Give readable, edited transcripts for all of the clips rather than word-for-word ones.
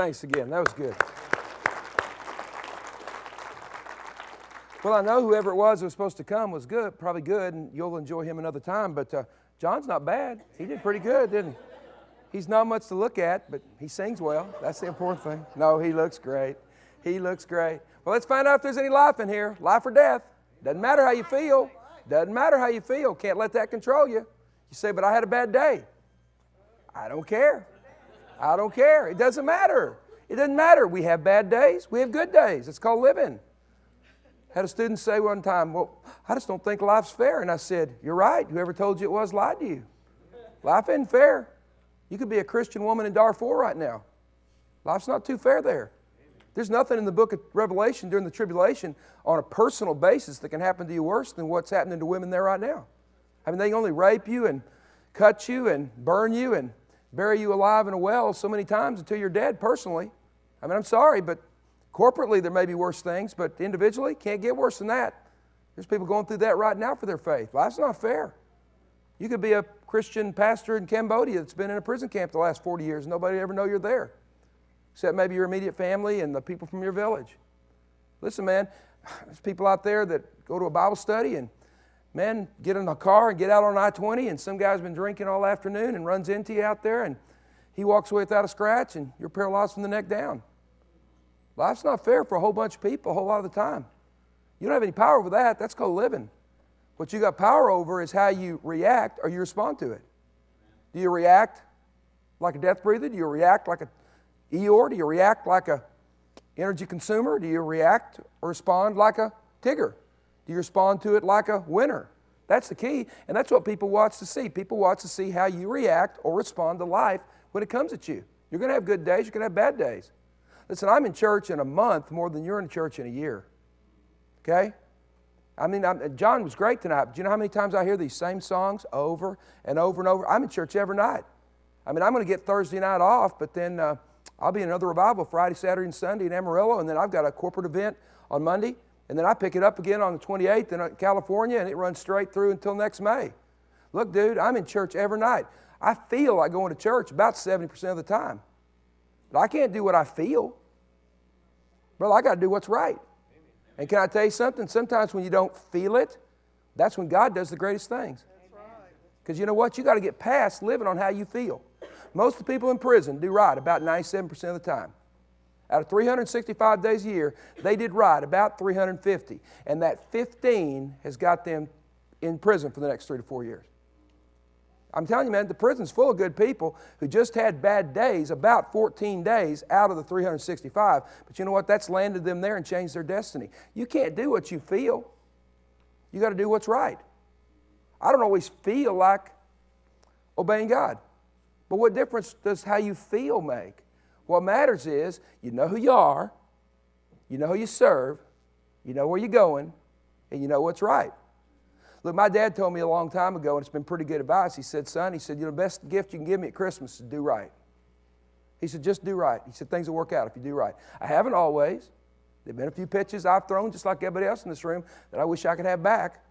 thanks again. That was good. Well, I know whoever it was supposed to come was good, probably good, and you'll enjoy him another time. But John's not bad. He did pretty good, didn't he? He's not much to look at, but he sings well. That's the important thing. No, he looks great. He looks great. Well, let's find out if there's any life in here. Life or death. Doesn't matter how you feel. Doesn't matter how you feel. Can't let that control you. You say, but I had a bad day. I don't care. I don't care. It doesn't matter. It doesn't matter. We have bad days. We have good days. It's called living. Had a student say one time, well, I just don't think life's fair. And I said, you're right. Whoever told you it was lied to you. Life isn't fair. You could be a Christian woman in Darfur right now. Life's not too fair there. There's nothing in the book of Revelation during the tribulation on a personal basis that can happen to you worse than what's happening to women there right now. I mean, they can only rape you and cut you and burn you and bury you alive in a well so many times until you're dead personally. I mean, I'm sorry, but corporately there may be worse things, but individually can't get worse than that. There's people going through that right now for their faith. Life's not fair. You could be a Christian pastor in Cambodia that's been in a prison camp the last 40 years and nobody ever know you're there, except maybe your immediate family and the people from your village. Listen, man, there's people out there that go to a Bible study and, man, get in a car and get out on I-20 and some guy's been drinking all afternoon and runs into you out there and he walks away without a scratch and you're paralyzed from the neck down. Life's not fair for a whole bunch of people a whole lot of the time. You don't have any power over that. That's called living. What you got power over is how you react or you respond to it. Do you react like a death breather? Do you react like a Eeyore? Do you react like a energy consumer? Do you react or respond like a Tigger? Do you respond to it like a winner? That's the key, and that's what people watch to see. People watch to see how you react or respond to life when it comes at you. You're going to have good days. You're going to have bad days. Listen, I'm in church in a month more than you're in church in a year. Okay? I mean, John was great tonight, but do you know how many times I hear these same songs over and over and over? I'm in church every night. I mean, I'm going to get Thursday night off, but then I'll be in another revival Friday, Saturday, and Sunday in Amarillo, and then I've got a corporate event on Monday, and then I pick it up again on the 28th in California, and it runs straight through until next May. Look, dude, I'm in church every night. I feel like going to church about 70% of the time. But I can't do what I feel. Brother, I got to do what's right. And can I tell you something? Sometimes when you don't feel it, that's when God does the greatest things. Because you know what? You got to get past living on how you feel. Most of the people in prison do right about 97% of the time. Out of 365 days a year, they did right about 350. And that 15 has got them in prison for the next 3 to 4 years. I'm telling you, man, the prison's full of good people who just had bad days, about 14 days out of the 365. But you know what? That's landed them there and changed their destiny. You can't do what you feel. You got to do what's right. I don't always feel like obeying God. But what difference does how you feel make? What matters is you know who you are, you know who you serve, you know where you're going, and you know what's right. Look, my dad told me a long time ago, and it's been pretty good advice. He said, son, you know, the best gift you can give me at Christmas is do right. He said, just do right. He said, things will work out if you do right. I haven't always. There have been a few pitches I've thrown, just like everybody else in this room, that I wish I could have back.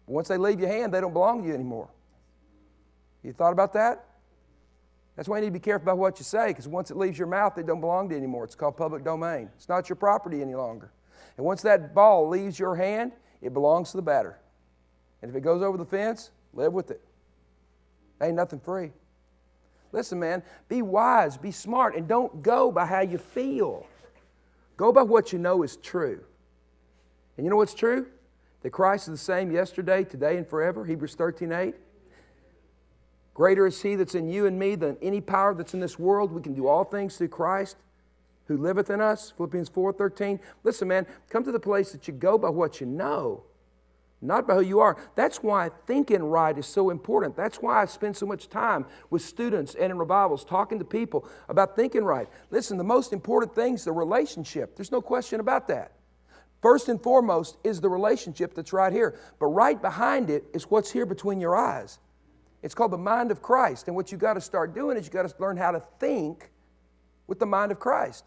But once they leave your hand, they don't belong to you anymore. You thought about that? That's why you need to be careful about what you say, because once it leaves your mouth, it don't belong to you anymore. It's called public domain. It's not your property any longer. And once that ball leaves your hand, it belongs to the batter. And if it goes over the fence, live with it. Ain't nothing free. Listen, man, be wise, be smart, and don't go by how you feel. Go by what you know is true. And you know what's true? That Christ is the same yesterday, today, and forever. Hebrews 13:8. Greater is He that's in you and me than any power that's in this world. We can do all things through Christ who liveth in us. Philippians 4:13. Listen, man, come to the place that you go by what you know, not by who you are. That's why thinking right is so important. That's why I spend so much time with students and in revivals talking to people about thinking right. Listen, the most important thing is the relationship. There's no question about that. First and foremost is the relationship that's right here. But right behind it is what's here between your eyes. It's called the mind of Christ. And what you've got to start doing is you've got to learn how to think with the mind of Christ.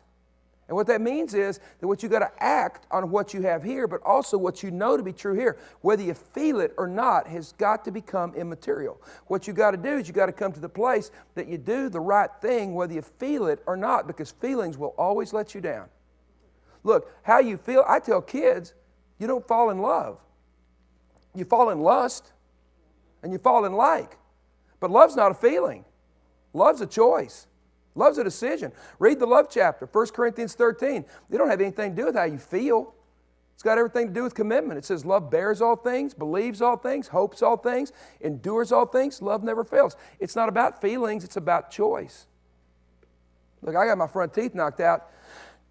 And what that means is that what you got to act on what you have here, but also what you know to be true here, whether you feel it or not, has got to become immaterial. What you got to do is you got to come to the place that you do the right thing, whether you feel it or not, because feelings will always let you down. Look, how you feel, I tell kids, you don't fall in love. You fall in lust, and you fall in like. But love's not a feeling. Love's a choice. Love's a decision. Read the love chapter, 1 Corinthians 13. They don't have anything to do with how you feel. It's got everything to do with commitment. It says love bears all things, believes all things, hopes all things, endures all things. Love never fails. It's not about feelings. It's about choice. Look, I got my front teeth knocked out.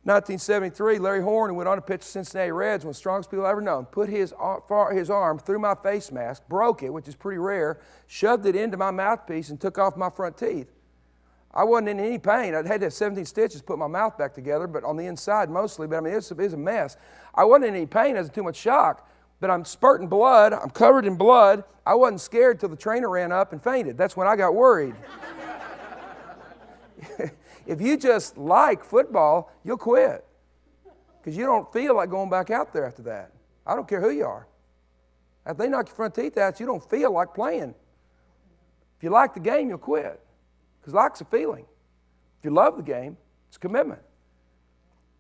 1973, Larry Horn, who went on to pitch the Cincinnati Reds, one of the strongest people I've ever known, put his arm through my face mask, broke it, which is pretty rare, shoved it into my mouthpiece, and took off my front teeth. I wasn't in any pain. I'd had to have 17 stitches to put my mouth back together, but on the inside mostly. But I mean, it was a mess. I wasn't in any pain. I was in too much shock. But I'm spurting blood. I'm covered in blood. I wasn't scared till the trainer ran up and fainted. That's when I got worried. If you just like football, you'll quit. Because you don't feel like going back out there after that. I don't care who you are. If they knock your front teeth out, you don't feel like playing. If you like the game, you'll quit. Because like's a feeling. If you love the game, it's a commitment.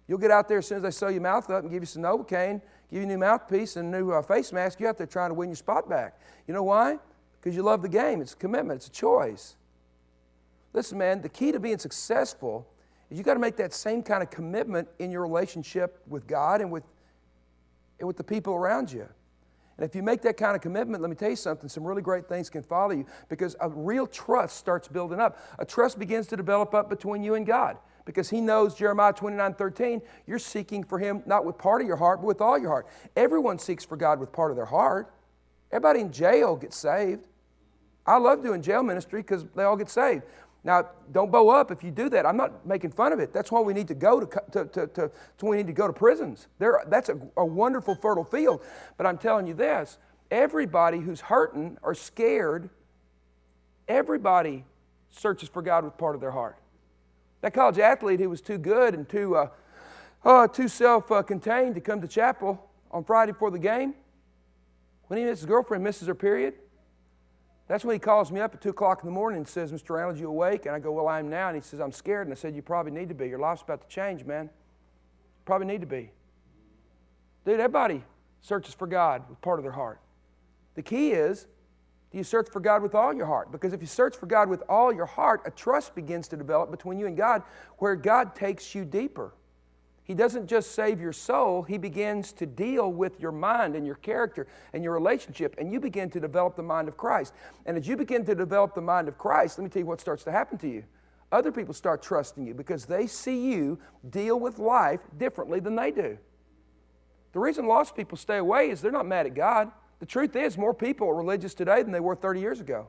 You'll get out there as soon as they sew your mouth up and give you some Novocaine, give you a new mouthpiece and a new face mask, you're out there trying to win your spot back. You know why? Because you love the game. It's a commitment. It's a choice. Listen, man, the key to being successful is you got to make that same kind of commitment in your relationship with God and with the people around you. And if you make that kind of commitment, let me tell you something, some really great things can follow you because a real trust starts building up. A trust begins to develop up between you and God because He knows, Jeremiah 29:13, you're seeking for Him not with part of your heart, but with all your heart. Everyone seeks for God with part of their heart. Everybody in jail gets saved. I love doing jail ministry because they all get saved. Now, don't bow up if you do that. I'm not making fun of it. That's why we need to go to prisons. That's a wonderful fertile field. But I'm telling you this, everybody who's hurting or scared, everybody searches for God with part of their heart. That college athlete who was too good and too self-contained to come to chapel on Friday before the game, when his girlfriend misses her period, that's when he calls me up at 2 o'clock in the morning and says, Mr. Randles, you awake? And I go, well, I am now. And he says, I'm scared. And I said, you probably need to be. Your life's about to change, man. Probably need to be. Dude, everybody searches for God with part of their heart. The key is, do you search for God with all your heart? Because if you search for God with all your heart, a trust begins to develop between you and God where God takes you deeper. He doesn't just save your soul, He begins to deal with your mind and your character and your relationship, and you begin to develop the mind of Christ. And as you begin to develop the mind of Christ, let me tell you what starts to happen to you. Other people start trusting you because they see you deal with life differently than they do. The reason lost people stay away is they're not mad at God. The truth is more people are religious today than they were 30 years ago.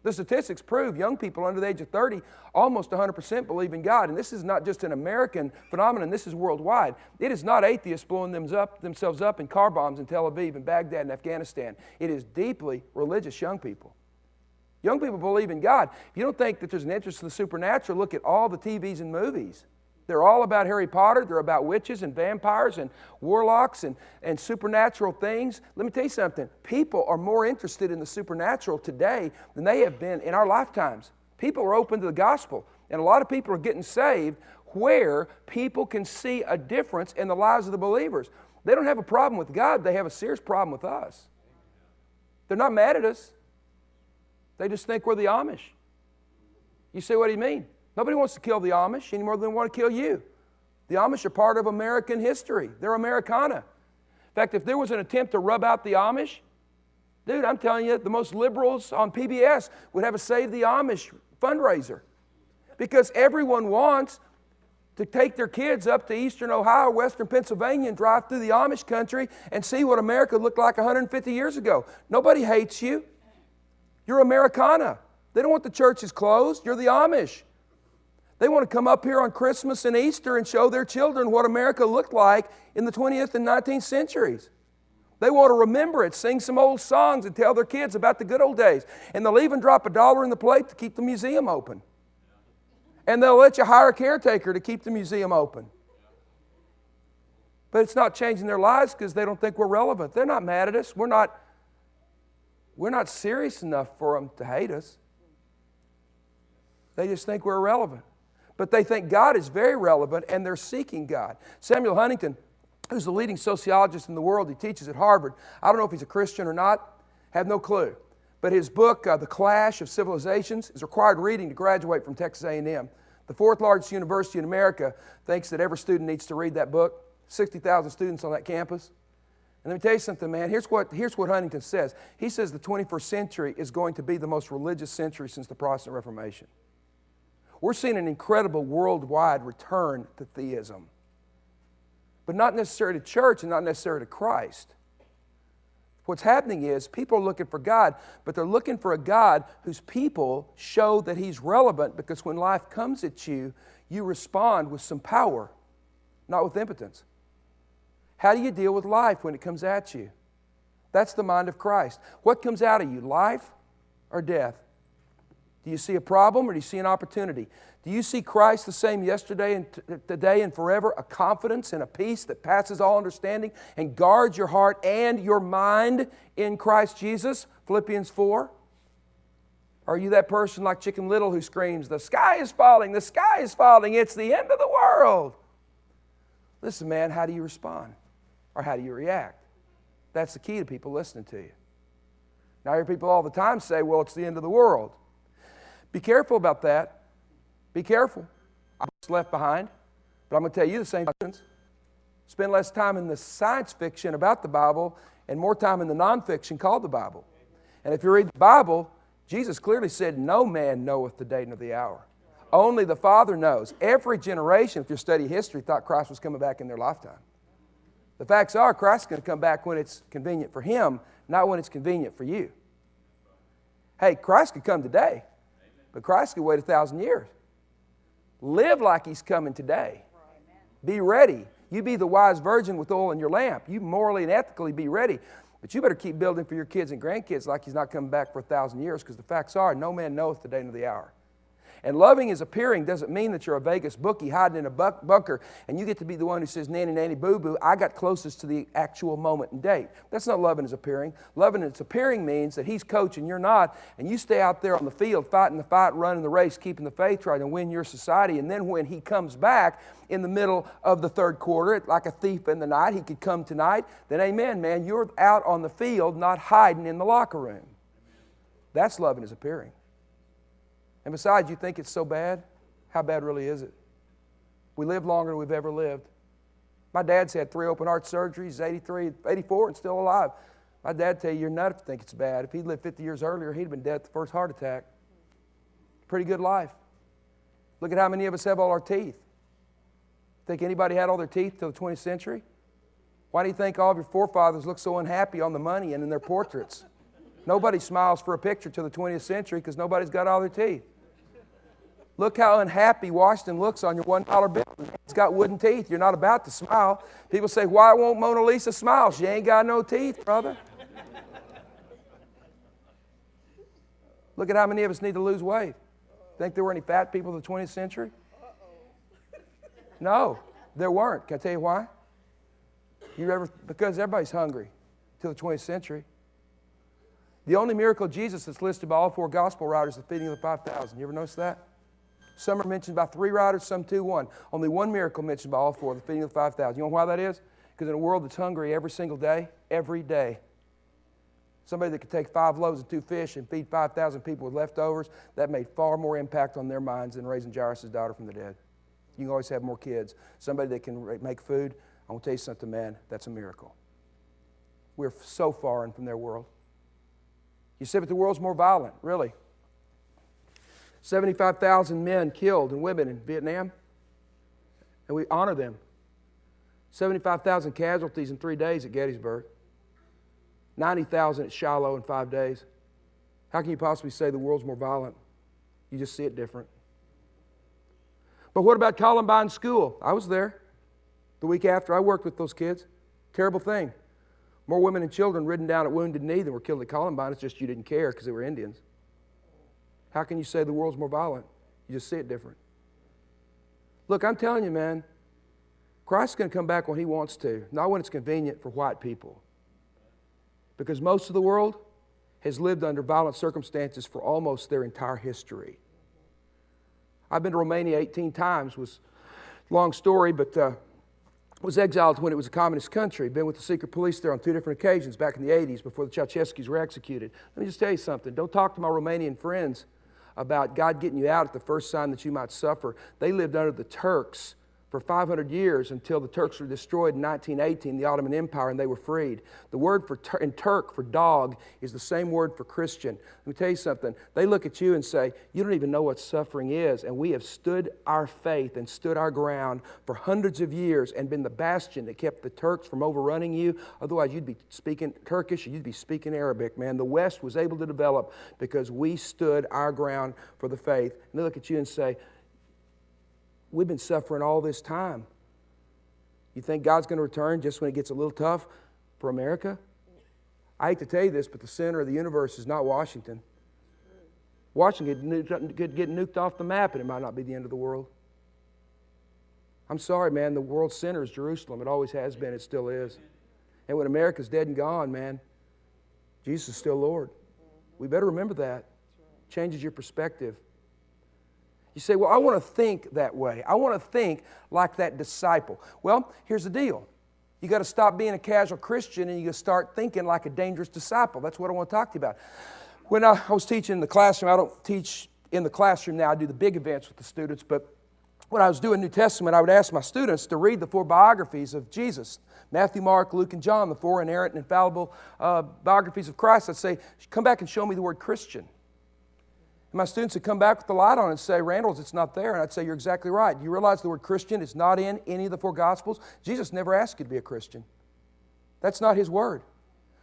The statistics prove young people under the age of 30, almost 100% believe in God. And this is not just an American phenomenon, this is worldwide. It is not atheists blowing themselves up in car bombs in Tel Aviv and Baghdad and Afghanistan. It is deeply religious young people. Young people believe in God. If you don't think that there's an interest in the supernatural, look at all the TVs and movies. They're all about Harry Potter. They're about witches and vampires and warlocks and supernatural things. Let me tell you something. People are more interested in the supernatural today than they have been in our lifetimes. People are open to the gospel. And a lot of people are getting saved where people can see a difference in the lives of the believers. They don't have a problem with God. They have a serious problem with us. They're not mad at us. They just think we're the Amish. You say, what do you mean? Nobody wants to kill the Amish any more than they want to kill you. The Amish are part of American history. They're Americana. In fact, if there was an attempt to rub out the Amish, dude, I'm telling you, the most liberals on PBS would have a Save the Amish fundraiser. Because everyone wants to take their kids up to eastern Ohio, western Pennsylvania, and drive through the Amish country and see what America looked like 150 years ago. Nobody hates you. You're Americana. They don't want the churches closed. You're the Amish. They want to come up here on Christmas and Easter and show their children what America looked like in the 20th and 19th centuries. They want to remember it, sing some old songs and tell their kids about the good old days. And they'll even drop $1 in the plate to keep the museum open. And they'll let you hire a caretaker to keep the museum open. But it's not changing their lives because they don't think we're relevant. They're not mad at us. We're not serious enough for them to hate us. They just think we're irrelevant. But they think God is very relevant, and they're seeking God. Samuel Huntington, who's the leading sociologist in the world, he teaches at Harvard. I don't know if he's a Christian or not. Have no clue. But his book, The Clash of Civilizations, is required reading to graduate from Texas A&M. The fourth largest university in America thinks that every student needs to read that book. 60,000 students on that campus. And let me tell you something, man. Here's what Huntington says. He says the 21st century is going to be the most religious century since the Protestant Reformation. We're seeing an incredible worldwide return to theism. But not necessarily to church and not necessarily to Christ. What's happening is people are looking for God, but they're looking for a God whose people show that He's relevant, because when life comes at you, you respond with some power, not with impotence. How do you deal with life when it comes at you? That's the mind of Christ. What comes out of you, life or death? Do you see a problem or do you see an opportunity? Do you see Christ the same yesterday and today and forever, a confidence and a peace that passes all understanding and guards your heart and your mind in Christ Jesus? Philippians 4. Are you that person like Chicken Little who screams, "The sky is falling, the sky is falling, it's the end of the world"? Listen, man, how do you respond? Or how do you react? That's the key to people listening to you. Now, I hear people all the time say, "Well, it's the end of the world." Be careful about that. Be careful. I was left behind, but I'm going to tell you the same things. Spend less time in the science fiction about the Bible and more time in the nonfiction called the Bible. And if you read the Bible, Jesus clearly said, "No man knoweth the day nor the hour. Only the Father knows." Every generation, if you study history, thought Christ was coming back in their lifetime. The facts are, Christ is going to come back when it's convenient for Him, not when it's convenient for you. Hey, Christ could come today, but Christ could wait 1,000 years. Live like He's coming today. Be ready. You be the wise virgin with oil in your lamp. You morally and ethically be ready. But you better keep building for your kids and grandkids like He's not coming back for 1,000 years, because the facts are, no man knoweth the day nor the hour. And loving His appearing doesn't mean that you're a Vegas bookie hiding in a bunker and you get to be the one who says, "Nanny, nanny, boo-boo, I got closest to the actual moment and date." That's not loving His appearing. Loving His appearing means that He's coaching, you're not, and you stay out there on the field fighting the fight, running the race, keeping the faith, trying to win your society. And then when He comes back in the middle of the third quarter, like a thief in the night, He could come tonight, then amen, man, you're out on the field, not hiding in the locker room. That's loving His appearing. And besides, you think it's so bad? How bad really is it? We live longer than we've ever lived. My dad's had 3 open heart surgeries. He's 83, 84 and still alive. My dad tell you, you're nuts to think it's bad. If he'd lived 50 years earlier, he'd have been dead at the first heart attack. Pretty good life. Look at how many of us have all our teeth. Think anybody had all their teeth till the 20th century? Why do you think all of your forefathers look so unhappy on the money and in their portraits? Nobody smiles for a picture till the 20th century because nobody's got all their teeth. Look how unhappy Washington looks on your $1 bill. It's got wooden teeth. You're not about to smile. People say, "Why won't Mona Lisa smile? She ain't got no teeth, brother." Look at how many of us need to lose weight. Think there were any fat people in the 20th century? No, there weren't. Can I tell you why? Because everybody's hungry till the 20th century. The only miracle of Jesus that's listed by all 4 gospel writers is the feeding of the 5,000. You ever notice that? Some are mentioned by 3 writers, some 2, 1. Only one miracle mentioned by all 4, the feeding of the 5,000. You know why that is? Because in a world that's hungry every single day, somebody that could take 5 loaves and 2 fish and feed 5,000 people with leftovers, that made far more impact on their minds than raising Jairus' daughter from the dead. You can always have more kids. Somebody that can make food, I'm going to tell you something, man, that's a miracle. We're so foreign from their world. You say, but the world's more violent. Really? 75,000 men killed and women in Vietnam, and we honor them. 75,000 casualties in 3 days at Gettysburg. 90,000 at Shiloh in 5 days. How can you possibly say the world's more violent? You just see it different. But what about Columbine School? I was there the week after. I worked with those kids. Terrible thing. More women and children ridden down at Wounded Knee than were killed at Columbine. It's just you didn't care because they were Indians. How can you say the world's more violent? You just see it different. Look, I'm telling you, man, Christ's going to come back when He wants to, not when it's convenient for white people. Because most of the world has lived under violent circumstances for almost their entire history. I've been to Romania 18 times. Was a long story, but was exiled when it was a communist country. Been with the secret police there on 2 different occasions back in the 80s before the Ceausescus were executed. Let me just tell you something. Don't talk to my Romanian friends about God getting you out at the first sign that you might suffer. They lived under the Turks for 500 years until the Turks were destroyed in 1918, the Ottoman Empire, and they were freed. The word in Turk for dog is the same word for Christian. Let me tell you something. They look at you and say, you don't even know what suffering is, and we have stood our faith and stood our ground for hundreds of years and been the bastion that kept the Turks from overrunning you. Otherwise, you'd be speaking Turkish or you'd be speaking Arabic, man. The West was able to develop because we stood our ground for the faith. And they look at you and say, we've been suffering all this time. You think God's going to return just when it gets a little tough for America? I hate to tell you this, but the center of the universe is not Washington. Washington could get nuked off the map and it might not be the end of the world. I'm sorry, man, the world's center is Jerusalem. It always has been, it still is. And when America's dead and gone, man, Jesus is still Lord. We better remember that. Changes your perspective. You say, well, I want to think that way. I want to think like that disciple. Well, here's the deal. You got to stop being a casual Christian and you got to start thinking like a dangerous disciple. That's what I want to talk to you about. When I was teaching in the classroom, I don't teach in the classroom now. I do the big events with the students. But when I was doing New Testament, I would ask my students to read the 4 biographies of Jesus. Matthew, Mark, Luke, and John, the 4 inerrant and infallible biographies of Christ. I'd say, come back and show me the word Christian. And my students would come back with the light on and say, Randles, it's not there. And I'd say, you're exactly right. You realize the word Christian is not in any of the 4 Gospels? Jesus never asked you to be a Christian. That's not His word.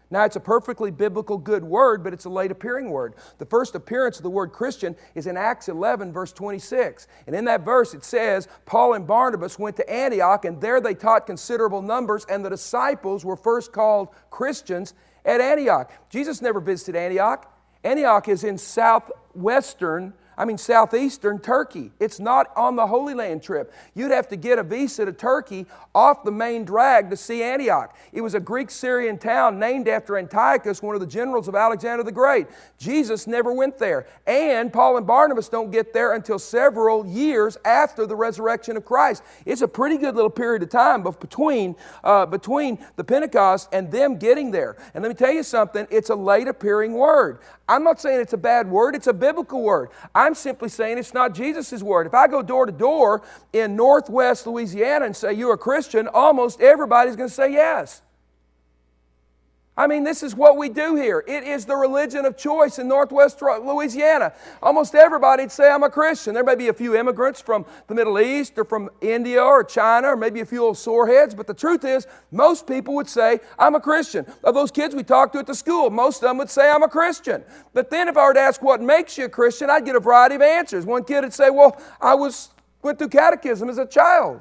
Now, it's a perfectly biblical good word, but it's a late appearing word. The first appearance of the word Christian is in Acts 11, verse 26. And in that verse it says, Paul and Barnabas went to Antioch, and there they taught considerable numbers, and the disciples were first called Christians at Antioch. Jesus never visited Antioch. Antioch is in southeastern Turkey. It's not on the Holy Land trip. You'd have to get a visa to Turkey off the main drag to see Antioch. It was a Greek-Syrian town named after Antiochus, one of the generals of Alexander the Great. Jesus never went there. And Paul and Barnabas don't get there until several years after the resurrection of Christ. It's a pretty good little period of time between the Pentecost and them getting there. And let me tell you something, it's a late appearing word. I'm not saying it's a bad word, it's a biblical word. I'm simply saying it's not Jesus' word. If I go door to door in Northwest Louisiana and say, you're a Christian, almost everybody's going to say yes. I mean, this is what we do here. It is the religion of choice in Northwest Louisiana. Almost everybody'd say, I'm a Christian. There may be a few immigrants from the Middle East or from India or China or maybe a few old soreheads, but the truth is, most people would say, I'm a Christian. Of those kids we talked to at the school, most of them would say, I'm a Christian. But then if I were to ask what makes you a Christian, I'd get a variety of answers. One kid would say, well, I went through catechism as a child.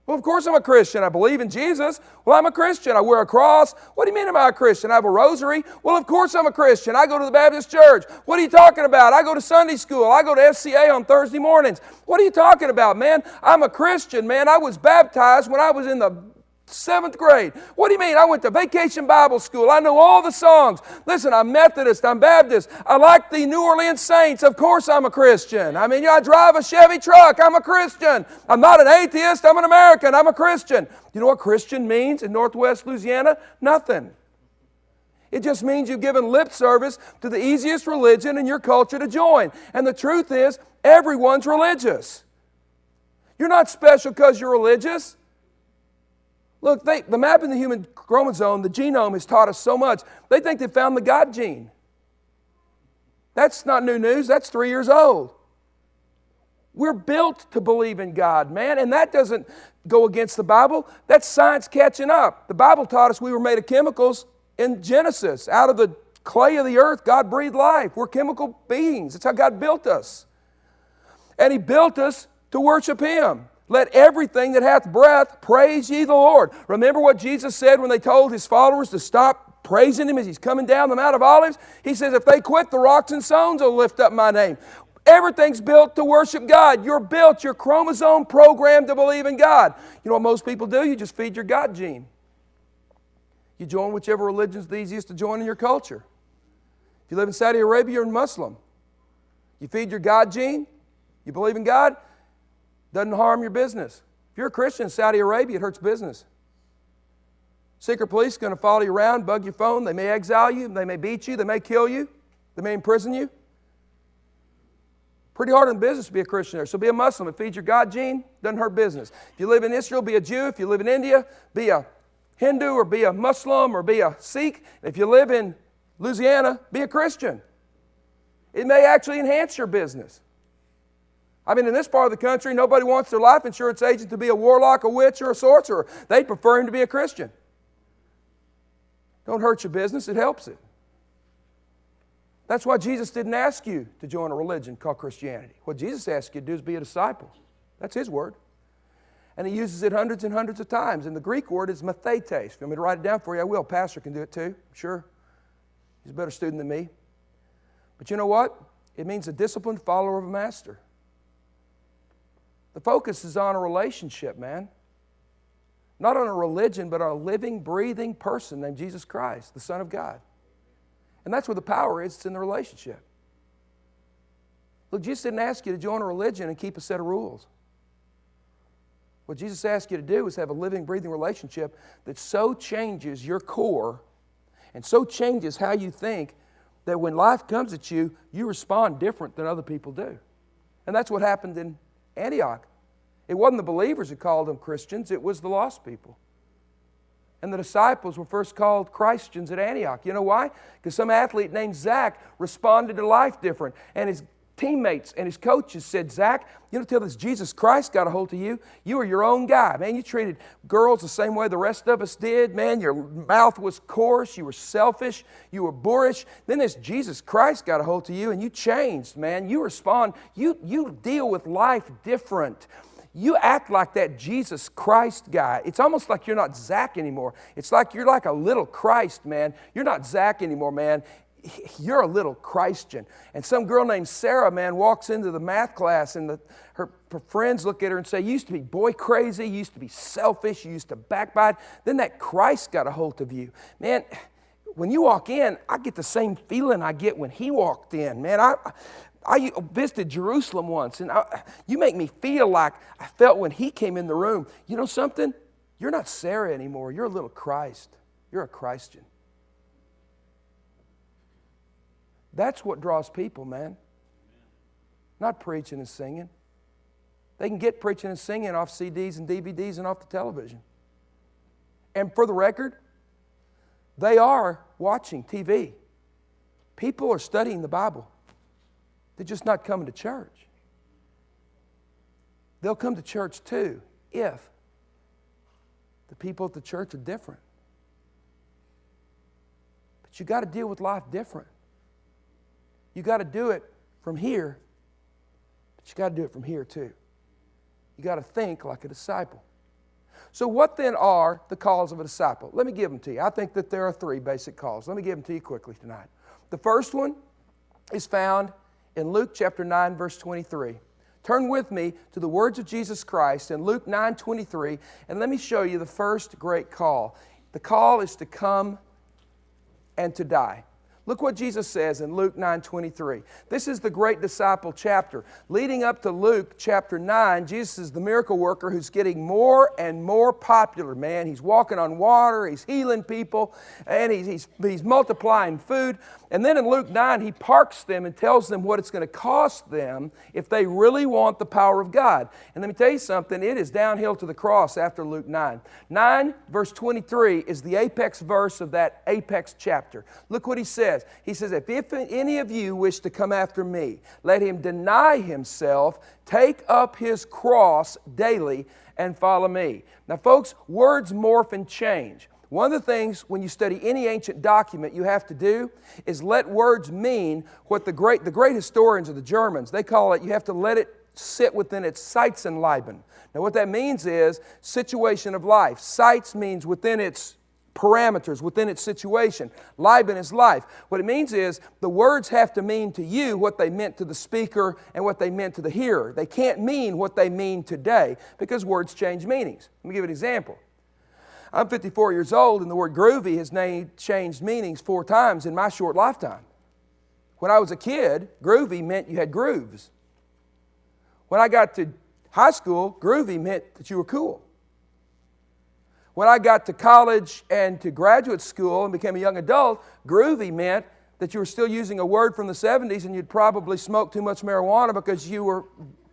Well, of course I'm a Christian. I believe in Jesus. Well, I'm a Christian. I wear a cross. What do you mean am I a Christian? I have a rosary. Well, of course I'm a Christian. I go to the Baptist Church. What are you talking about? I go to Sunday school. I go to FCA on Thursday mornings. What are you talking about, man? I'm a Christian, man. I was baptized when I was in the 7th grade. What do you mean? I went to Vacation Bible School. I know all the songs. Listen, I'm Methodist. I'm Baptist. I like the New Orleans Saints. Of course I'm a Christian. I mean, I drive a Chevy truck. I'm a Christian. I'm not an atheist. I'm an American. I'm a Christian. You know what Christian means in Northwest Louisiana? Nothing. It just means you've given lip service to the easiest religion in your culture to join. And the truth is, everyone's religious. You're not special because you're religious. Look, the map in the human chromosome, the genome, has taught us so much. They think they found the God gene. That's not new news. That's 3 years old. We're built to believe in God, man, and that doesn't go against the Bible. That's science catching up. The Bible taught us we were made of chemicals in Genesis. Out of the clay of the earth, God breathed life. We're chemical beings. That's how God built us. And He built us to worship Him. Let everything that hath breath praise ye the Lord. Remember what Jesus said when they told His followers to stop praising Him as He's coming down the Mount of Olives? He says, if they quit, the rocks and stones will lift up my name. Everything's built to worship God. You're built, your chromosome programmed to believe in God. You know what most people do? You just feed your God gene. You join whichever religion's the easiest to join in your culture. If you live in Saudi Arabia, you're a Muslim. You feed your God gene, you believe in God, doesn't harm your business. If you're a Christian in Saudi Arabia, it hurts business. Secret police are going to follow you around, bug your phone. They may exile you, they may beat you, they may kill you, they may imprison you. Pretty hard in business to be a Christian there. So be a Muslim. It feeds your God gene, doesn't hurt business. If you live in Israel, be a Jew. If you live in India, be a Hindu or be a Muslim or be a Sikh. If you live in Louisiana, be a Christian. It may actually enhance your business. I mean, in this part of the country, nobody wants their life insurance agent to be a warlock, a witch, or a sorcerer. They'd prefer him to be a Christian. Don't hurt your business, it helps it. That's why Jesus didn't ask you to join a religion called Christianity. What Jesus asked you to do is be a disciple. That's His word. And He uses it hundreds and hundreds of times. And the Greek word is mathetes. If you want me to write it down for you, I will. Pastor can do it too, I'm sure. He's a better student than me. But you know what? It means a disciplined follower of a master. The focus is on a relationship, man. Not on a religion, but on a living, breathing person named Jesus Christ, the Son of God. And that's where the power is. It's in the relationship. Look, Jesus didn't ask you to join a religion and keep a set of rules. What Jesus asked you to do is have a living, breathing relationship that so changes your core and so changes how you think that when life comes at you, you respond different than other people do. And that's what happened in Antioch. It wasn't the believers who called them Christians, it was the lost people. And the disciples were first called Christians at Antioch. You know why? Because some athlete named Zach responded to life different. And his teammates and his coaches said, Zach, you know, till this Jesus Christ got a hold of you, you were your own guy. Man, you treated girls the same way the rest of us did. Man, your mouth was coarse. You were selfish. You were boorish. Then this Jesus Christ got a hold of you and you changed, man. You respond. You deal with life different. You act like that Jesus Christ guy. It's almost like you're not Zach anymore. It's like you're like a little Christ, man. You're not Zach anymore, man. You're a little Christian. And some girl named Sarah, man, walks into the math class and her friends look at her and say, you used to be boy crazy, you used to be selfish, you used to backbite. Then that Christ got a hold of you. Man, when you walk in, I get the same feeling I get when He walked in. Man, I visited Jerusalem once, and you make me feel like I felt when He came in the room. You know something? You're not Sarah anymore. You're a little Christ. You're a Christian. That's what draws people, man. Not preaching and singing. They can get preaching and singing off CDs and DVDs and off the television. And for the record, they are watching TV. People are studying the Bible. They're just not coming to church. They'll come to church too if the people at the church are different. But you got to deal with life different. You got to do it from here, but you got to do it from here too. You got to think like a disciple. So what then are the calls of a disciple? Let me give them to you. I think that there are 3 basic calls. Let me give them to you quickly tonight. The first one is found in Luke chapter 9, verse 23. Turn with me to the words of Jesus Christ in Luke 9:23, and let me show you the first great call. The call is to come and to die. Look what Jesus says in Luke 9:23. This is the great disciple chapter. Leading up to Luke chapter 9, Jesus is the miracle worker who's getting more and more popular, man. He's walking on water, He's healing people, and he's multiplying food. And then in Luke 9, He parks them and tells them what it's going to cost them if they really want the power of God. And let me tell you something, it is downhill to the cross after Luke 9. 9 verse 23 is the apex verse of that apex chapter. Look what He says. He says, if any of you wish to come after me, let him deny himself, take up his cross daily, and follow me. Now, folks, words morph and change. One of the things when you study any ancient document you have to do is let words mean what the great historians of the Germans, they call it, you have to let it sit within its Zeitzenleben. Now, what that means is situation of life. Zeitz means within its parameters, within its situation. Leben is life. What it means is the words have to mean to you what they meant to the speaker and what they meant to the hearer. They can't mean what they mean today because words change meanings. Let me give you an example. I'm 54 years old and the word groovy has changed meanings 4 times in my short lifetime. When I was a kid, groovy meant you had grooves. When I got to high school, groovy meant that you were cool. When I got to college and to graduate school and became a young adult, groovy meant that you were still using a word from the 70s and you'd probably smoked too much marijuana because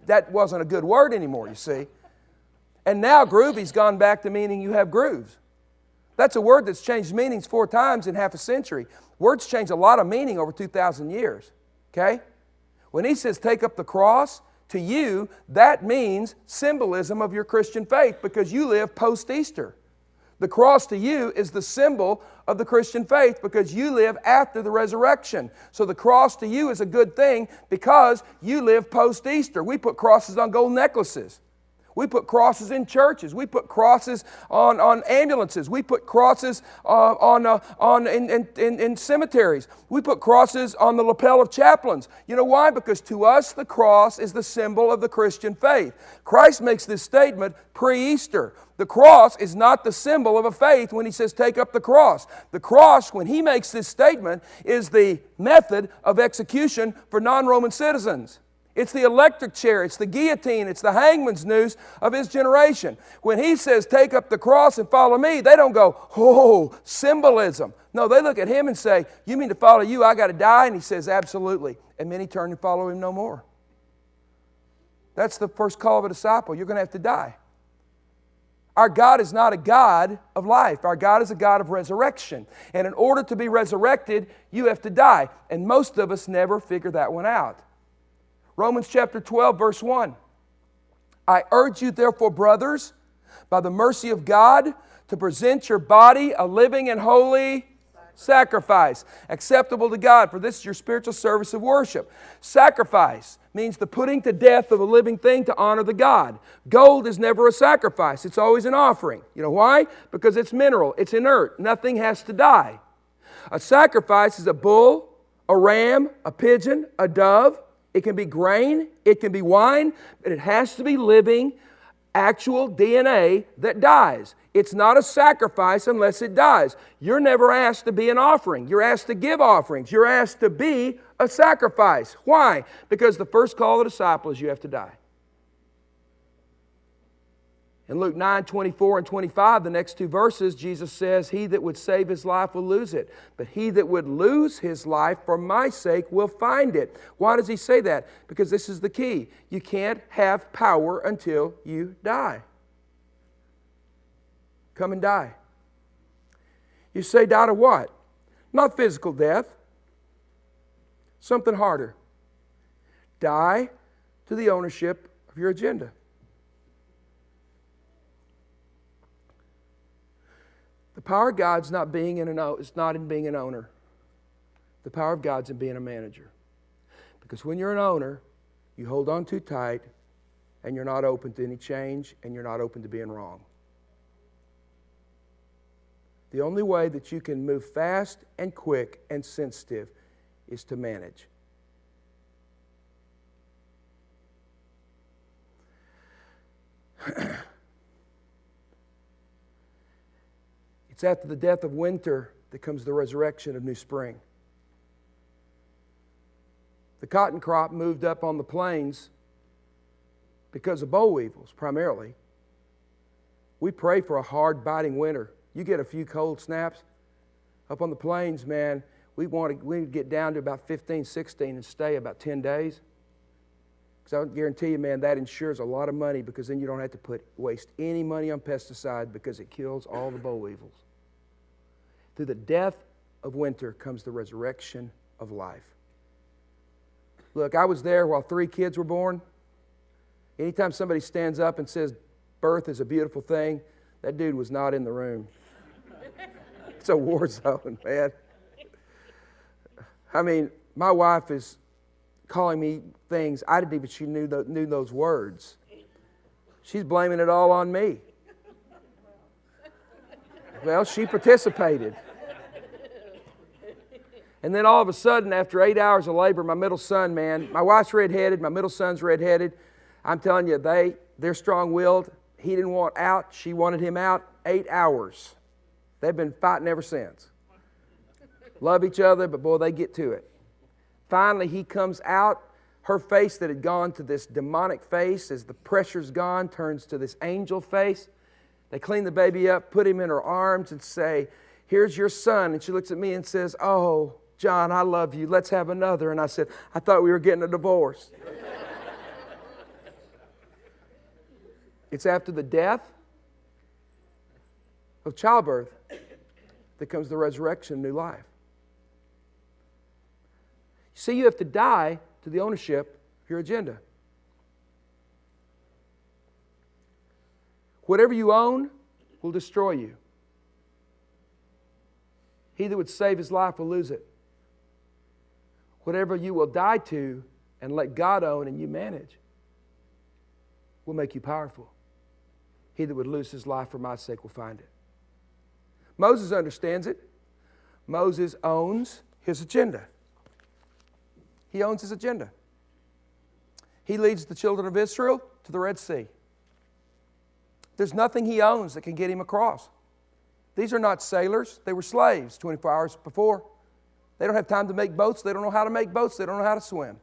that wasn't a good word anymore, you see. And now groovy's gone back to meaning you have grooves. That's a word that's changed meanings 4 times in half a century. Words change a lot of meaning over 2,000 years, okay? When he says take up the cross, to you, that means symbolism of your Christian faith because you live post-Easter. The cross to you is the symbol of the Christian faith because you live after the resurrection. So the cross to you is a good thing because you live post-Easter. We put crosses on gold necklaces. We put crosses in churches. We put crosses on ambulances. We put crosses in cemeteries. We put crosses on the lapel of chaplains. You know why? Because to us the cross is the symbol of the Christian faith. Christ makes this statement pre-Easter. The cross is not the symbol of a faith when he says take up the cross. The cross, when he makes this statement, is the method of execution for non-Roman citizens. It's the electric chair, it's the guillotine, it's the hangman's noose of his generation. When he says, take up the cross and follow me, they don't go, oh, symbolism. No, they look at him and say, you mean to follow you, I got to die? And he says, absolutely. And many turn and follow him no more. That's the first call of a disciple. You're going to have to die. Our God is not a God of life. Our God is a God of resurrection. And in order to be resurrected, you have to die. And most of us never figure that one out. Romans chapter 12, verse 1. I urge you, therefore, brothers, by the mercy of God, to present your body a living and holy sacrifice, acceptable to God, for this is your spiritual service of worship. Sacrifice means the putting to death of a living thing to honor the God. Gold is never a sacrifice. It's always an offering. You know why? Because it's mineral. It's inert. Nothing has to die. A sacrifice is a bull, a ram, a pigeon, a dove. It can be grain, it can be wine, but it has to be living, actual DNA that dies. It's not a sacrifice unless it dies. You're never asked to be an offering. You're asked to give offerings. You're asked to be a sacrifice. Why? Because the first call of the disciple is you have to die. In Luke 9, 24 and 25, the next 2 verses, Jesus says, he that would save his life will lose it. But he that would lose his life for my sake will find it. Why does he say that? Because this is the key. You can't have power until you die. Come and die. You say die to what? Not physical death. Something harder. Die to the ownership of your agenda. The power of God's not in being an owner. The power of God's in being a manager. Because when you're an owner, you hold on too tight and you're not open to any change and you're not open to being wrong. The only way that you can move fast and quick and sensitive is to manage. It's after the death of winter that comes the resurrection of new spring. The cotton crop moved up on the plains because of boll weevils, primarily. We pray for a hard, biting winter. You get a few cold snaps up on the plains, man, we get down to about 15, 16 and stay about 10 days. Because I guarantee you, man, that insures a lot of money because then you don't have to waste any money on pesticide because it kills all the boll weevils. Through the death of winter comes the resurrection of life. Look, I was there while 3 kids were born. Anytime somebody stands up and says birth is a beautiful thing, that dude was not in the room. It's a war zone, man. I mean, my wife is calling me things I didn't even she knew those words. She's blaming it all on me. Well, she participated. And then all of a sudden, after 8 hours of labor, my middle son, man, my wife's redheaded, my middle son's redheaded. I'm telling you, they're strong-willed. He didn't want out. She wanted him out. 8 hours. They've been fighting ever since. Love each other, but boy, they get to it. Finally, he comes out. Her face that had gone to this demonic face, as the pressure's gone, turns to this angel face. They clean the baby up, put him in her arms and say, here's your son. And she looks at me and says, oh, John, I love you. Let's have another. And I said, I thought we were getting a divorce. It's after the death of childbirth that comes the resurrection, new life. See, you have to die to the ownership of your agenda. Whatever you own will destroy you. He that would save his life will lose it. Whatever you will die to and let God own and you manage will make you powerful. He that would lose his life for my sake will find it. Moses understands it. Moses owns his agenda. He owns his agenda. He leads the children of Israel to the Red Sea. There's nothing he owns that can get him across. These are not sailors. They were slaves 24 hours before. They don't have time to make boats. They don't know how to make boats. They don't know how to swim.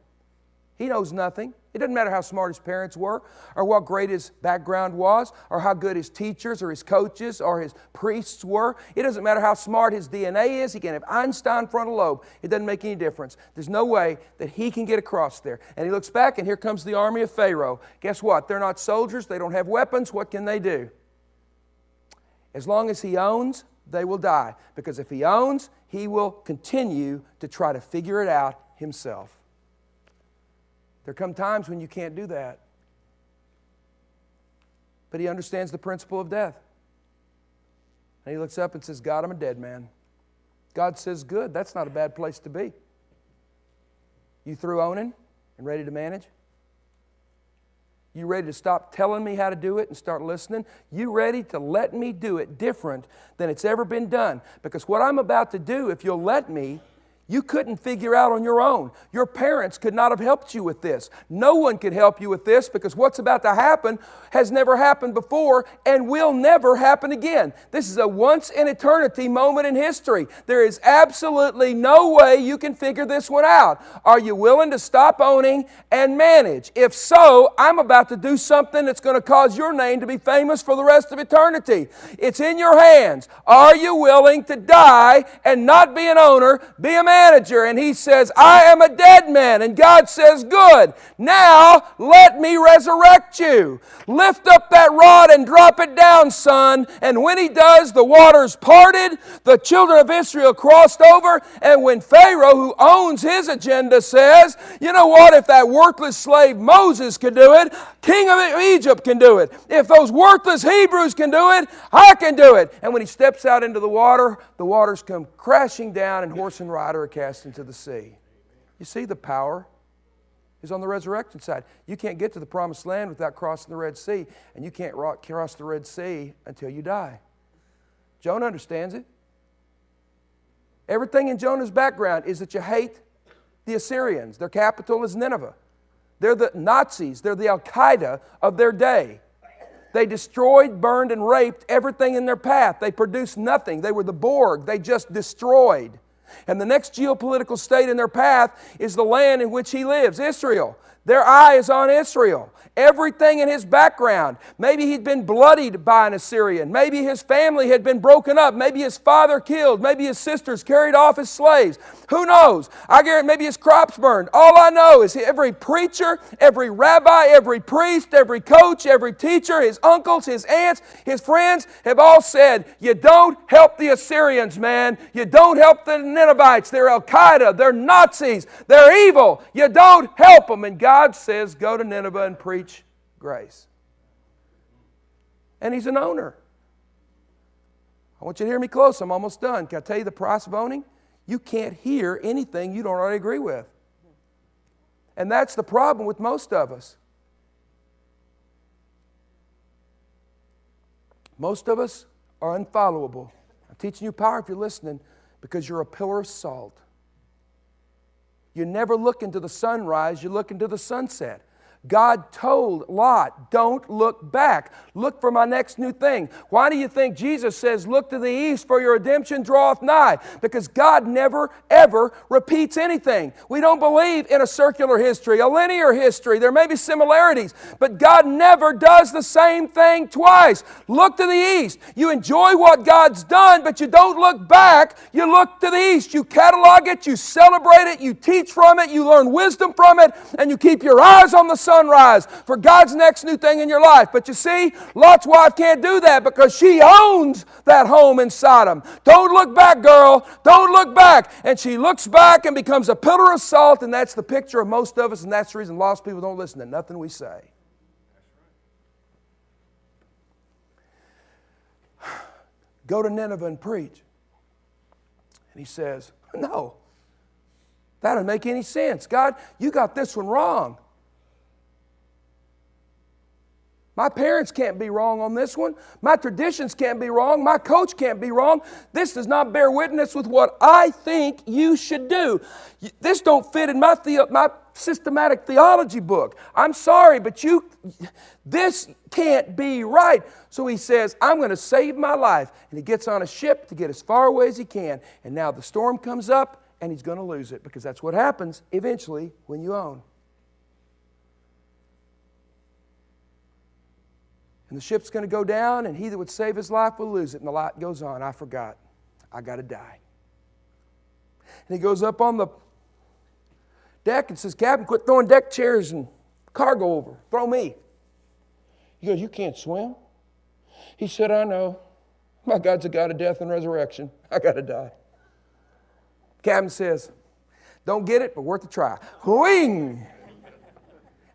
He knows nothing. It doesn't matter how smart his parents were, or what great his background was, or how good his teachers or his coaches or his priests were. It doesn't matter how smart his DNA is. He can have Einstein frontal lobe. It doesn't make any difference. There's no way that he can get across there. And he looks back, and here comes the army of Pharaoh. Guess what? They're not soldiers. They don't have weapons. What can they do? As long as he owns, they will die. Because if he owns, he will continue to try to figure it out himself. There come times when you can't do that. But he understands the principle of death. And he looks up and says, God, I'm a dead man. God says, good, that's not a bad place to be. You through owning and ready to manage? You ready to stop telling me how to do it and start listening? You ready to let me do it different than it's ever been done? Because what I'm about to do, if you'll let me, you couldn't figure out on your own. Your parents could not have helped you with this. No one could help you with this because what's about to happen has never happened before and will never happen again. This is a once-in-eternity moment in history. There is absolutely no way you can figure this one out. Are you willing to stop owning and manage? If so, I'm about to do something that's going to cause your name to be famous for the rest of eternity. It's in your hands. Are you willing to die and not be an owner, be a manager? And he says, I am a dead man. And God says, good. Now let me resurrect you. Lift up that rod and drop it down, son. And when he does, the waters parted. The children of Israel crossed over. And when Pharaoh, who owns his agenda, says, you know what, if that worthless slave Moses could do it, king of Egypt can do it. If those worthless Hebrews can do it, I can do it. And when he steps out into the waters come crashing down, and horse and rider are cast into the sea. You see, the power is on the resurrection side. You can't get to the promised land without crossing the Red Sea, and you can't cross the Red Sea until you die. Jonah understands it. Everything in Jonah's background is that you hate the Assyrians. Their capital is Nineveh. They're the Nazis. They're the Al-Qaeda of their day. They destroyed, burned, and raped everything in their path. They produced nothing. They were the Borg. They just destroyed. And the next geopolitical state in their path is the land in which he lives, Israel. Their eye is on Israel. Everything in his background. Maybe he'd been bloodied by an Assyrian. Maybe his family had been broken up. Maybe his father killed. Maybe his sisters carried off as slaves. Who knows? I guarantee maybe his crops burned. All I know is every preacher, every rabbi, every priest, every coach, every teacher, his uncles, his aunts, his friends have all said, you don't help the Assyrians, man. You don't help the Ninevites. They're Al-Qaeda. They're Nazis. They're evil. You don't help them. And God says, go to Nineveh and preach grace. And he's an owner. I want you to hear me close. I'm almost done. Can I tell you the price of owning? You can't hear anything you don't already agree with. And that's the problem with most of us. Most of us are unfollowable teaching you power if you're listening, because you're a pillar of salt. You never look into the sunrise, you look into the sunset. God told Lot, don't look back. Look for my next new thing. Why do you think Jesus says, look to the east for your redemption draweth nigh? Because God never, ever repeats anything. We don't believe in a circular history, a linear history. There may be similarities, but God never does the same thing twice. Look to the east. You enjoy what God's done, but you don't look back. You look to the east. You catalog it, you celebrate it, you teach from it, you learn wisdom from it, and you keep your eyes on the sunrise for God's next new thing in your life. But you see, Lot's wife can't do that because she owns that home in Sodom. Don't look back, girl. Don't look back. And she looks back and becomes a pillar of salt, and that's the picture of most of us, and that's the reason lost people don't listen to nothing we say. Go to Nineveh and preach. And he says, no, that doesn't make any sense. God, you got this one wrong. My parents can't be wrong on this one. My traditions can't be wrong. My coach can't be wrong. This does not bear witness with what I think you should do. This don't fit in my systematic theology book. I'm sorry, but this can't be right. So he says, I'm going to save my life. And he gets on a ship to get as far away as he can. And now the storm comes up and he's going to lose it, because that's what happens eventually when you own. And the ship's going to go down, and he that would save his life will lose it. And the light goes on. I forgot. I got to die. And he goes up on the deck and says, Captain, quit throwing deck chairs and cargo over. Throw me. He goes, you can't swim. He said, I know. My God's a God of death and resurrection. I got to die. Captain says, don't get it, but worth a try. Whing!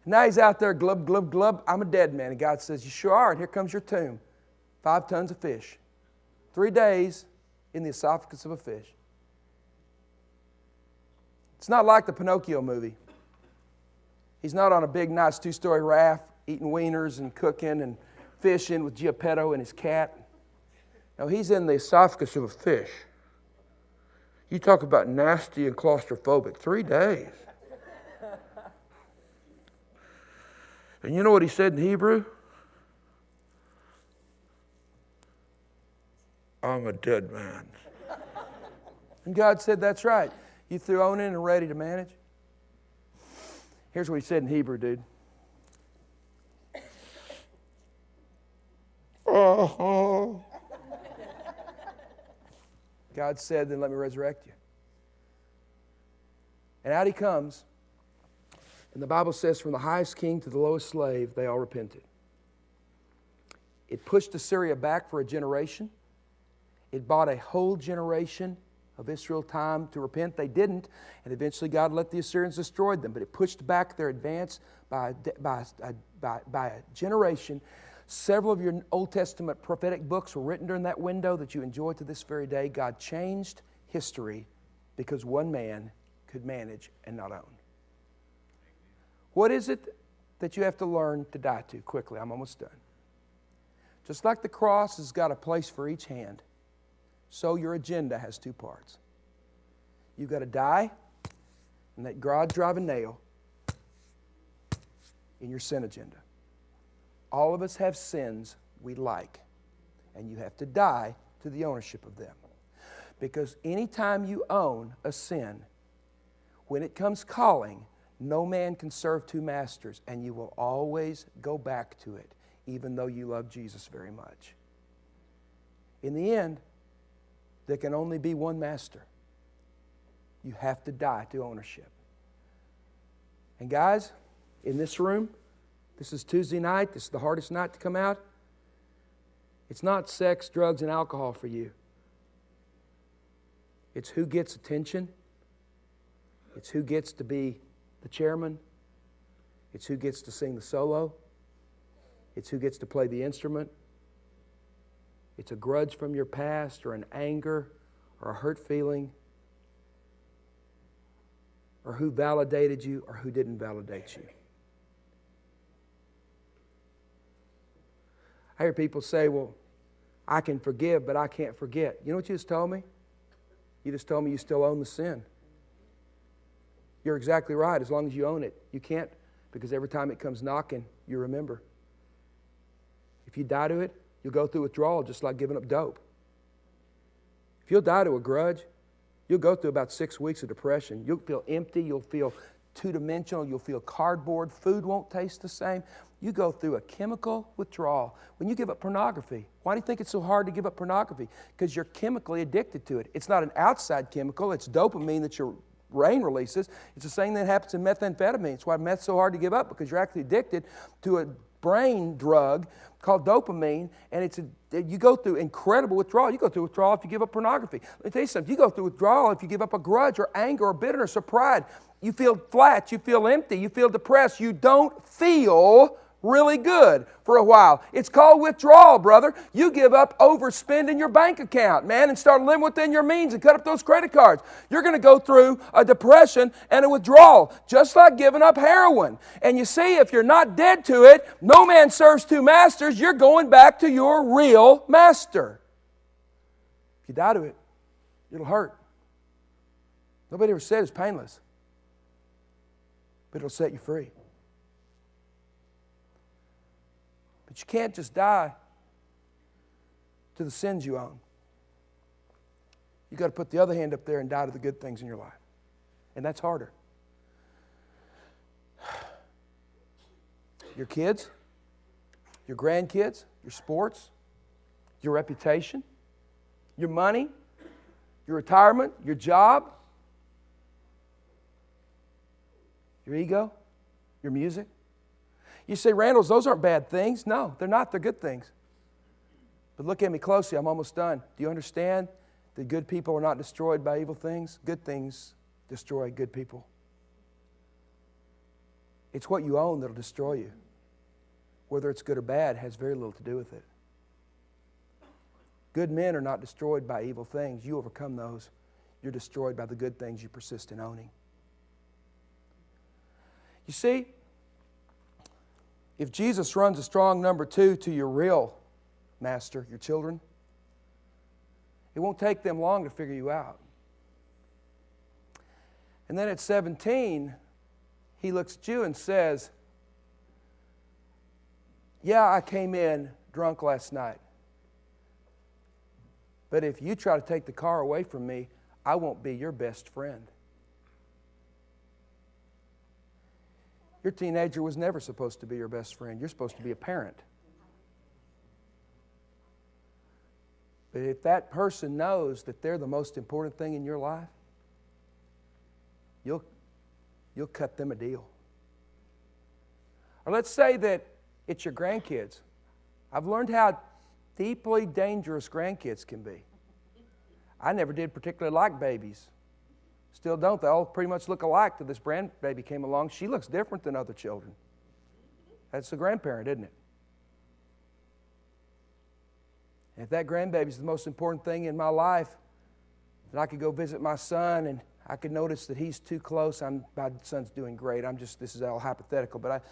Now he's out there, glub, glub, glub. I'm a dead man. And God says, you sure are. And here comes your tomb. 5 tons of fish. 3 days in the esophagus of a fish. It's not like the Pinocchio movie. He's not on a big, nice 2-story raft eating wieners and cooking and fishing with Geppetto and his cat. No, he's in the esophagus of a fish. You talk about nasty and claustrophobic. 3 days. And you know what he said in Hebrew? I'm a dead man. And God said, that's right. You through owning and ready to manage? Here's what he said in Hebrew, dude. God said, then let me resurrect you. And out he comes. And the Bible says, from the highest king to the lowest slave, they all repented. It pushed Assyria back for a generation. It bought a whole generation of Israel time to repent. They didn't, and eventually God let the Assyrians destroy them. But it pushed back their advance by a generation. Several of your Old Testament prophetic books were written during that window that you enjoy to this very day. God changed history because one man could manage and not own. What is it that you have to learn to die to? Quickly, I'm almost done. Just like the cross has got a place for each hand, so your agenda has 2 parts. You've got to die and let God drive a nail in your sin agenda. All of us have sins we like, and you have to die to the ownership of them. Because anytime you own a sin, when it comes calling, no man can serve 2 masters, and you will always go back to it, even though you love Jesus very much. In the end, there can only be one master. You have to die to ownership. And guys, in this room, this is Tuesday night. This is the hardest night to come out. It's not sex, drugs, and alcohol for you. It's who gets attention. It's who gets to be the chairman. It's who gets to sing the solo. It's who gets to play the instrument. It's a grudge from your past, or an anger, or a hurt feeling, or who validated you or who didn't validate you. I hear people say, well, I can forgive, but I can't forget. You know what you just told me? You just told me you still own the sin. You're exactly right. As long as you own it, you can't, because every time it comes knocking, you remember. If you die to it, you'll go through withdrawal just like giving up dope. If you'll die to a grudge, you'll go through about 6 weeks of depression. You'll feel empty. You'll feel two-dimensional. You'll feel cardboard. Food won't taste the same. You go through a chemical withdrawal. When you give up pornography, why do you think it's so hard to give up pornography? Because you're chemically addicted to it. It's not an outside chemical. It's dopamine that your brain releases. It's the same that happens in methamphetamine. It's why meth's so hard to give up, because you're actually addicted to a brain drug called dopamine, and you go through incredible withdrawal. You go through withdrawal if you give up pornography. Let me tell you something. You go through withdrawal if you give up a grudge or anger or bitterness or pride. You feel flat. You feel empty. You feel depressed. You don't feel really good for a while. It's called withdrawal, brother. You give up overspending your bank account, man, and start living within your means and cut up those credit cards. You're going to go through a depression and a withdrawal, just like giving up heroin. And you see, if you're not dead to it, no man serves two masters. You're going back to your real master. If you die to it, it'll hurt. Nobody ever said it's painless, but it'll set you free. But you can't just die to the sins you own. You've got to put the other hand up there and die to the good things in your life. And that's harder. Your kids, your grandkids, your sports, your reputation, your money, your retirement, your job, your ego, your music. You say, Randles, those aren't bad things. No, they're not. They're good things. But look at me closely. I'm almost done. Do you understand that good people are not destroyed by evil things? Good things destroy good people. It's what you own that'll destroy you. Whether it's good or bad has very little to do with it. Good men are not destroyed by evil things. You overcome those. You're destroyed by the good things you persist in owning. You see, if Jesus runs a strong number 2 to your real master, your children, it won't take them long to figure you out. And then at 17, he looks at you and says, yeah, I came in drunk last night. But if you try to take the car away from me, I won't be your best friend. Your teenager was never supposed to be your best friend. You're supposed to be a parent. But if that person knows that they're the most important thing in your life, you'll cut them a deal. Or let's say that it's your grandkids. I've learned how deeply dangerous grandkids can be. I never did particularly like babies. Still don't. They all pretty much look alike till this grandbaby came along. She looks different than other children. That's the grandparent, isn't it? And if that grandbaby's the most important thing in my life, then I could go visit my son and I could notice that he's too close. My son's doing great. This is all hypothetical, but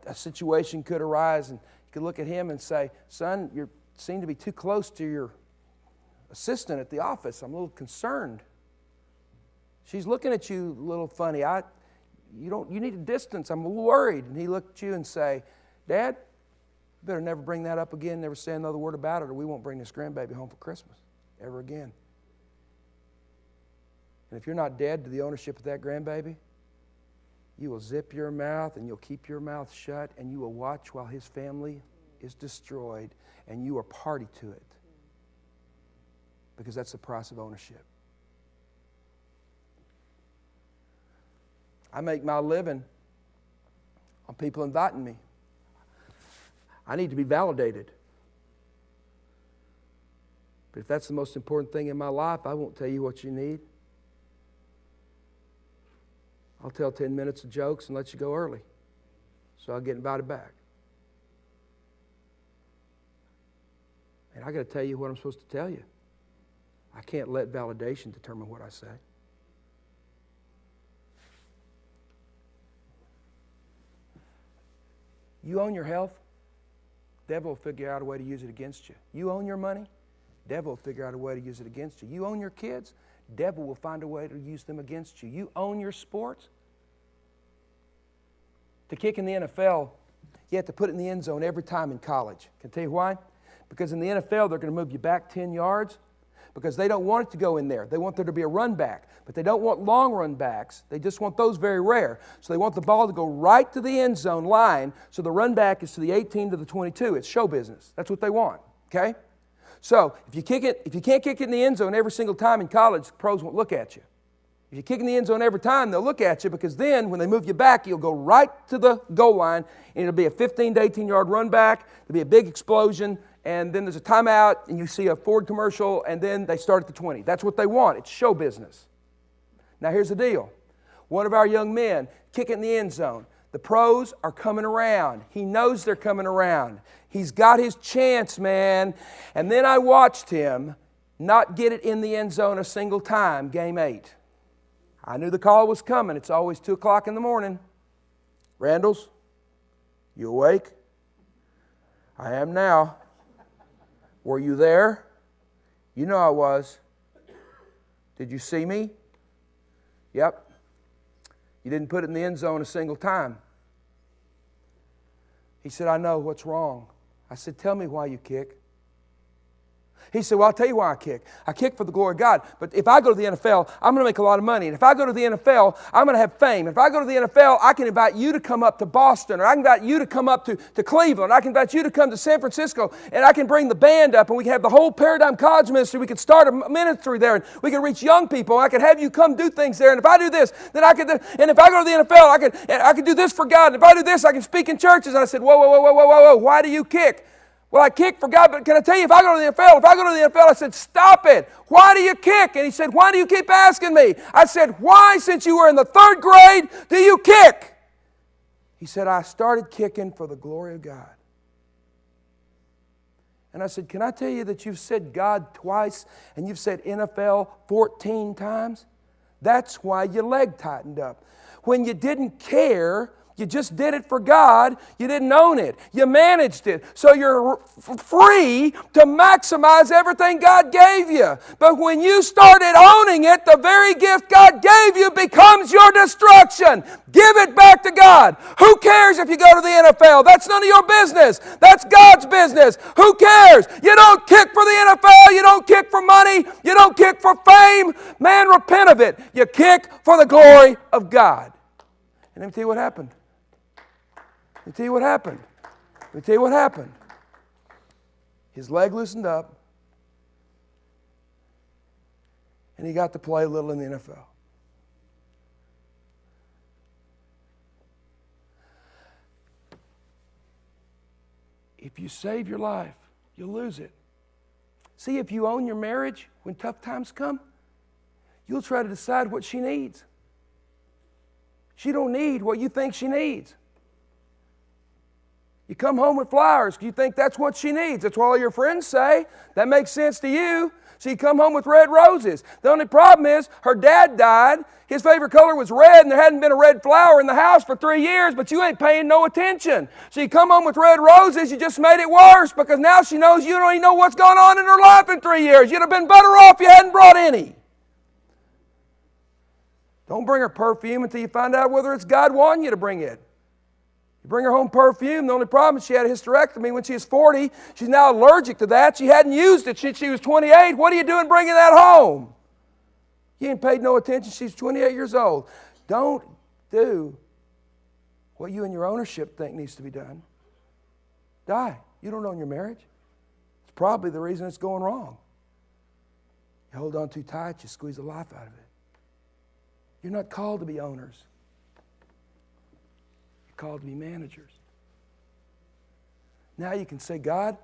a situation could arise and you could look at him and say, son, you seem to be too close to your assistant at the office. I'm a little concerned. She's looking at you a little funny. You need a distance. I'm a little worried. And he looked at you and say, Dad, you better never bring that up again, never say another word about it, or we won't bring this grandbaby home for Christmas ever again. And if you're not dead to the ownership of that grandbaby, you will zip your mouth and you'll keep your mouth shut and you will watch while his family is destroyed and you are party to it. Because that's the price of ownership. I make my living on people inviting me. I need to be validated. But if that's the most important thing in my life, I won't tell you what you need. I'll tell 10 minutes of jokes and let you go early. So I'll get invited back. And I got to tell you what I'm supposed to tell you. I can't let validation determine what I say. You own your health, devil will figure out a way to use it against you. You own your money, devil will figure out a way to use it against you. You own your kids, devil will find a way to use them against you. You own your sports. To kick in the NFL, you have to put it in the end zone every time in college. Can I tell you why? Because in the NFL, they're going to move you back 10 yards because they don't want it to go in there. They want there to be a run back, but they don't want long run backs. They just want those very rare. So they want the ball to go right to the end zone line so the run back is to the 18 to the 22. It's show business. That's what they want, okay? So if you can't kick it in the end zone every single time in college, pros won't look at you. If you kick in the end zone every time, they'll look at you because then when they move you back, you'll go right to the goal line and it'll be a 15 to 18-yard run back. There'll be a big explosion and then there's a timeout and you see a Ford commercial and then they start at the 20. That's what they want. It's show business. Now here's the deal. One of our young men kick it in the end zone. The pros are coming around. He knows they're coming around. He's got his chance, man. And then I watched him not get it in the end zone a single time, game 8. I knew the call was coming. It's always 2 o'clock in the morning. Randles, you awake? I am now. Were you there? You know I was. Did you see me? Yep. You didn't put it in the end zone a single time. He said, I know what's wrong. I said, tell me why you kick. He said, well, I'll tell you why I kick. I kick for the glory of God. But if I go to the NFL, I'm going to make a lot of money. And if I go to the NFL, I'm going to have fame. If I go to the NFL, I can invite you to come up to Boston, or I can invite you to come up to Cleveland. I can invite you to come to San Francisco, and I can bring the band up, and we can have the whole Paradigm College ministry. We can start a ministry there, and we can reach young people. And I can have you come do things there. And if I do this, then I can do, and if I go to the NFL, I can do this for God. And if I do this, I can speak in churches. And I said, whoa, why do you kick? Well, I kick for God, but can I tell you, if I go to the NFL, I said, stop it. Why do you kick? And he said, why do you keep asking me? I said, why, since you were in the 3rd grade, do you kick? He said, I started kicking for the glory of God. And I said, can I tell you that you've said God twice and you've said NFL 14 times? That's why your leg tightened up. When you didn't care, you just did it for God. You didn't own it. You managed it. So you're free to maximize everything God gave you. But when you started owning it, the very gift God gave you becomes your destruction. Give it back to God. Who cares if you go to the NFL? That's none of your business. That's God's business. Who cares? You don't kick for the NFL. You don't kick for money. You don't kick for fame. Man, repent of it. You kick for the glory of God. And let me tell you what happened. Let me tell you what happened. His leg loosened up, and he got to play a little in the NFL. If you save your life, you'll lose it. See, if you own your marriage, when tough times come, you'll try to decide what she needs. She don't need what you think she needs. You come home with flowers. You think that's what she needs. That's what all your friends say. That makes sense to you. So you come home with red roses. The only problem is her dad died. His favorite color was red, and there hadn't been a red flower in the house for 3 years, but you ain't paying no attention. So you come home with red roses. You just made it worse because now she knows you don't even know what's going on in her life in 3 years. You'd have been better off if you hadn't brought any. Don't bring her perfume until you find out whether it's God wanting you to bring it. You bring her home perfume. The only problem is she had a hysterectomy when she was 40. She's now allergic to that. She hadn't used it since she was 28. What are you doing bringing that home? You ain't paid no attention. She's 28 years old. Don't do what you and your ownership think needs to be done. Die. You don't own your marriage. It's probably the reason it's going wrong. You hold on too tight, you squeeze the life out of it. You're not called to be owners. Called to be managers. Now you can say, God,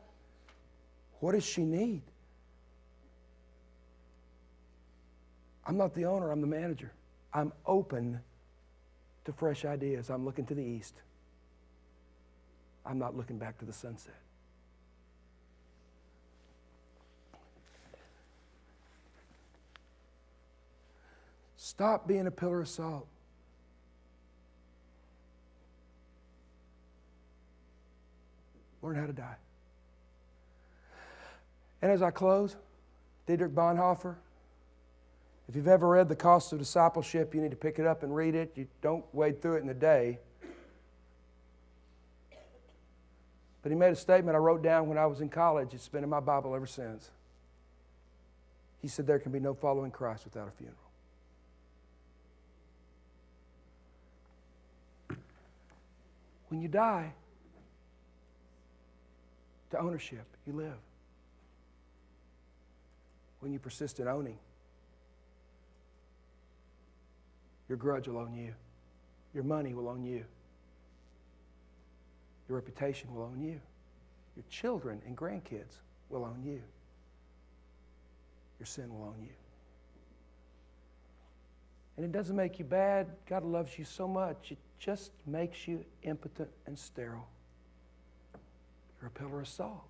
what does she need? I'm not the owner, I'm the manager. I'm open to fresh ideas. I'm looking to the east. I'm not looking back to the sunset. Stop being a pillar of salt. Learn how to die. And as I close, Dietrich Bonhoeffer, if you've ever read The Cost of Discipleship, you need to pick it up and read it. You don't wade through it in a day. But he made a statement I wrote down when I was in college. It's been in my Bible ever since. He said, there can be no following Christ without a funeral. When you die, to ownership, you live. When you persist in owning, your grudge will own you. Your money will own you. Your reputation will own you. Your children and grandkids will own you. Your sin will own you. And it doesn't make you bad. God loves you so much. It just makes you impotent and sterile. You're a pillar of salt.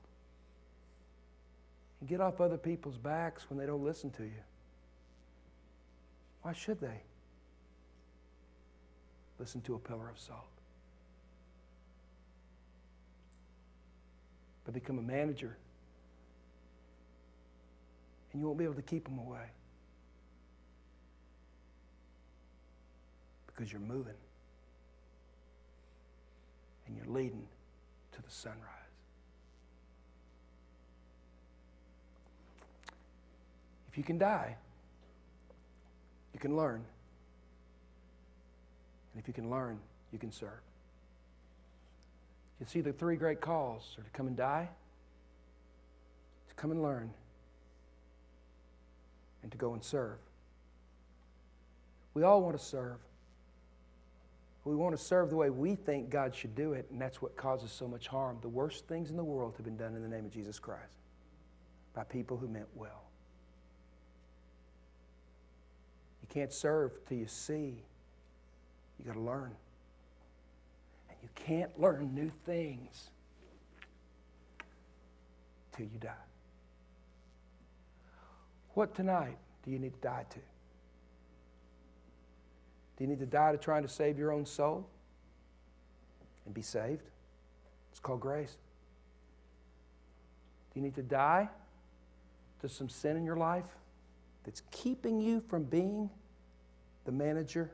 And get off other people's backs when they don't listen to you. Why should they? Listen to a pillar of salt. But become a manager, and you won't be able to keep them away. Because you're moving. And you're leading to the sunrise. If you can die, you can learn. And if you can learn, you can serve. You see, the three great calls are to come and die, to come and learn, and to go and serve. We all want to serve. We want to serve the way we think God should do it, and that's what causes so much harm. The worst things in the world have been done in the name of Jesus Christ by people who meant well. You can't serve till you see. You got to learn. And you can't learn new things till you die. What tonight do you need to die to? Do you need to die to trying to save your own soul and be saved? It's called grace. Do you need to die to some sin in your life that's keeping you from being the manager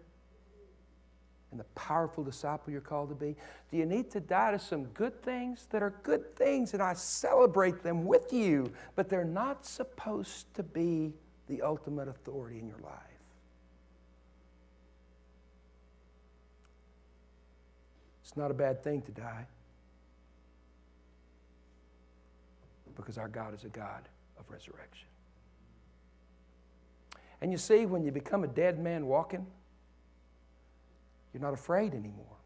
and the powerful disciple you're called to be? Do you need to die to some good things that are good things, and I celebrate them with you, but they're not supposed to be the ultimate authority in your life? It's not a bad thing to die, because our God is a God of resurrection. And you see, when you become a dead man walking, you're not afraid anymore.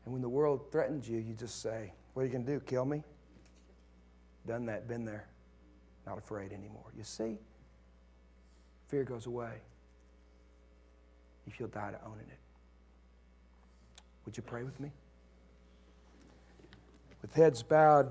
And when the world threatens you, you just say, what are you going to do, kill me? Done that, been there. Not afraid anymore. You see, fear goes away if you'll die to owning it. Would you pray with me? With heads bowed,